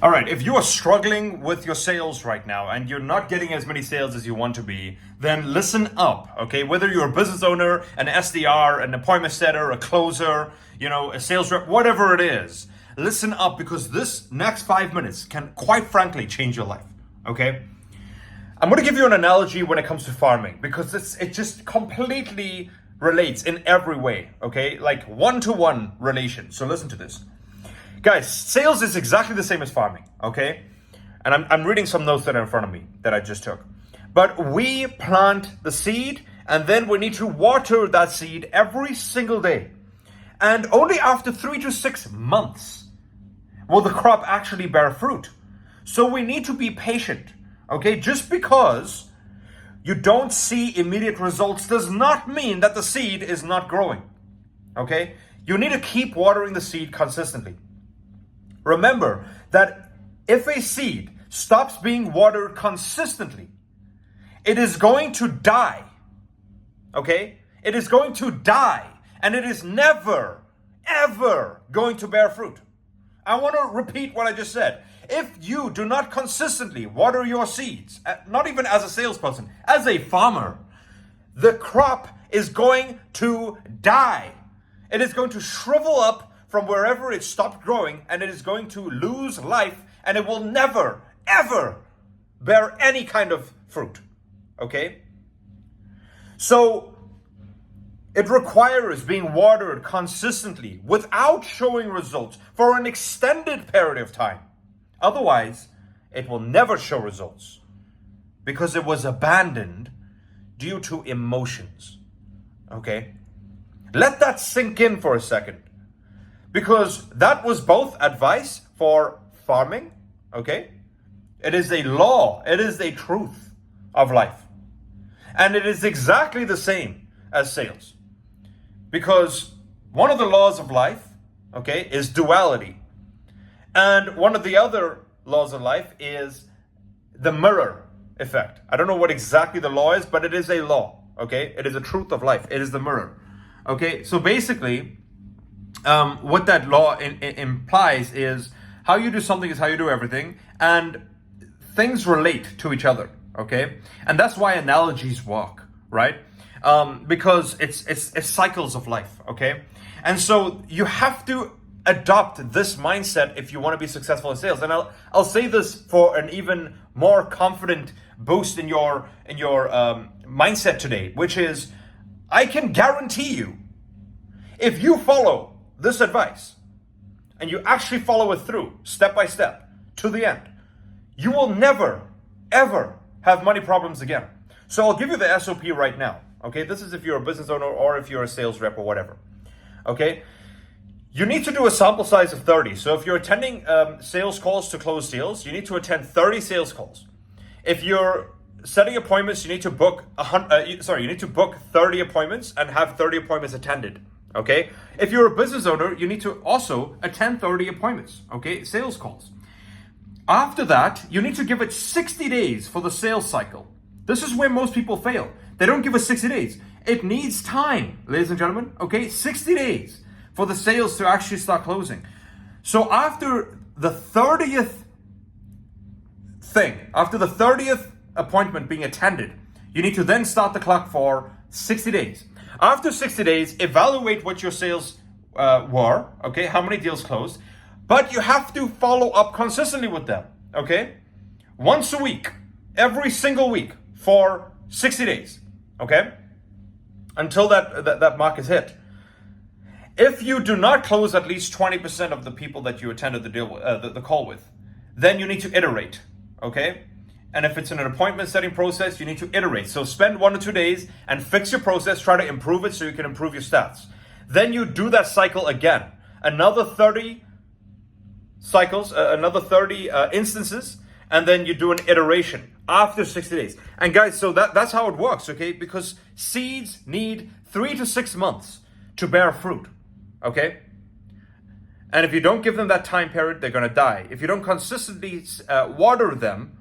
All right, if you are struggling with your sales right now and you're not getting as many sales as you want to be, then listen up, okay? Whether you're a business owner, an SDR, an appointment setter, a closer, a sales rep, whatever it is, listen up because this next 5 minutes can quite frankly change your life, okay? I'm going to give you an analogy when it comes to farming because it just completely relates in every way, okay? Like one-to-one relation. So listen to this. Guys, sales is exactly the same as farming, okay? And I'm reading some notes that are in front of me that I just took. But we plant the seed and then we need to water that seed every single day. And only after 3 to 6 months will the crop actually bear fruit. So we need to be patient, okay? Just because you don't see immediate results does not mean that the seed is not growing, okay? You need to keep watering the seed consistently. Remember that if a seed stops being watered consistently, it is going to die. Okay? It is going to die. And it is never, ever going to bear fruit. I want to repeat what I just said. If you do not consistently water your seeds, not even as a salesperson, as a farmer, the crop is going to die. It is going to shrivel up from wherever it stopped growing, and it is going to lose life, and it will never, ever bear any kind of fruit. Okay? So it requires being watered consistently without showing results for an extended period of time. Otherwise, it will never show results because it was abandoned due to emotions. Okay? Let that sink in for a second. Because that was both advice for farming, okay? It is a law, it is a truth of life. And it is exactly the same as sales. Because one of the laws of life, okay, is duality. And one of the other laws of life is the mirror effect. I don't know what exactly the law is, but it is a law, okay? It is a truth of life. It is the mirror, okay? So basically, what that law implies is how you do something is how you do everything, and things relate to each other, okay? And that's why analogies work, right? Because it's cycles of life, okay? And so you have to adopt this mindset if you want to be successful in sales. And I'll say this for an even more confident boost in your mindset today, which is I can guarantee you, if you follow this advice and you actually follow it through step by step to the end, you will never, ever have money problems again. So I'll give you the SOP right now. Okay, this is if you're a business owner or if you're a sales rep or whatever. Okay, you need to do a sample size of 30. So if you're attending sales calls to close deals, you need to attend 30 sales calls. If you're setting appointments, you need to book you need to book 30 appointments and have 30 appointments attended. Okay, if you're a business owner, you need to also attend 30 appointments, okay, sales calls. After that, you need to give it 60 days for the sales cycle. This is where most people fail. They don't give us 60 days. It needs time, ladies and gentlemen, okay, 60 days for the sales to actually start closing. So after the 30th appointment being attended, you need to then start the clock for 60 days. After 60 days, evaluate what your sales were, okay, how many deals closed, but you have to follow up consistently with them, okay? Once a week, every single week for 60 days, okay? Until that mark is hit. If you do not close at least 20% of the people that you attended the call with, then you need to iterate, okay? And if it's in an appointment setting process, you need to iterate. So spend 1 or 2 days and fix your process, try to improve it so you can improve your stats. Then you do that cycle again. Another 30 cycles, another 30 instances, and then you do an iteration after 60 days. And guys, so that's how it works, okay? Because seeds need 3 to 6 months to bear fruit, okay? And if you don't give them that time period, they're gonna die. If you don't consistently water them,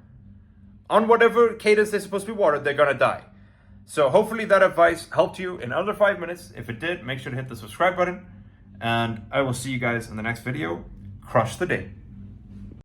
on whatever cadence they're supposed to be watered, they're gonna die. So hopefully that advice helped you in under 5 minutes. If it did, make sure to hit the subscribe button, and I will see you guys in the next video. Crush the day.